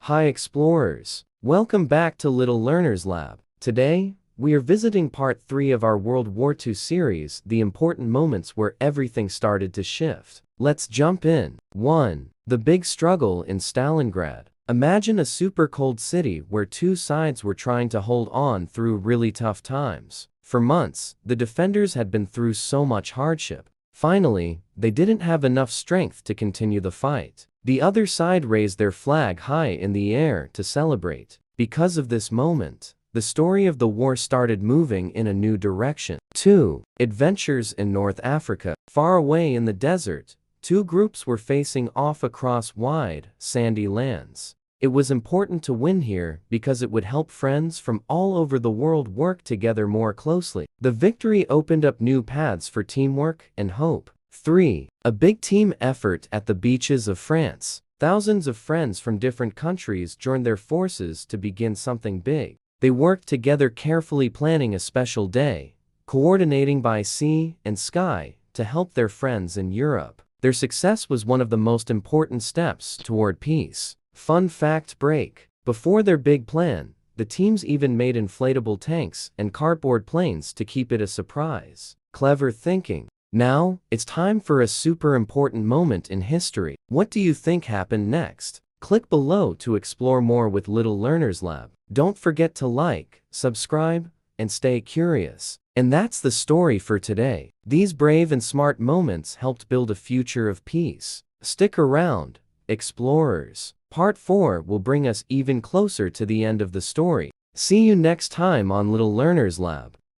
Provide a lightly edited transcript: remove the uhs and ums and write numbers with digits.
Hi explorers! Welcome back to Little Learners Lab. Today, we are visiting part 3 of our World War II series, the important moments where everything started to shift. Let's jump in. 1. The big struggle in Stalingrad. Imagine a super cold city where two sides were trying to hold on through really tough times. For months, the defenders had been through so much hardship. Finally, they didn't have enough strength to continue the fight. The other side raised their flag high in the air to celebrate. Because of this moment, the story of the war started moving in a new direction. 2. Adventures in North Africa. Far away in the desert, two groups were facing off across wide, sandy lands. It was important to win here because it would help friends from all over the world work together more closely. The victory opened up new paths for teamwork and hope. 3. A big team effort at the beaches of France. Thousands of friends from different countries joined their forces to begin something big. They worked together, carefully planning a special day, coordinating by sea and sky to help their friends in Europe. Their success was one of the most important steps toward peace. Fun fact break. Before their big plan, the teams even made inflatable tanks and cardboard planes to keep it a surprise. Clever thinking. Now, it's time for a super important moment in history. What do you think happened next? Click below to explore more with Little Learners Lab. Don't forget to like, subscribe, and stay curious. And that's the story for today. These brave and smart moments helped build a future of peace. Stick around, explorers. Part 4 will bring us even closer to the end of the story. See you next time on Little Learners Lab.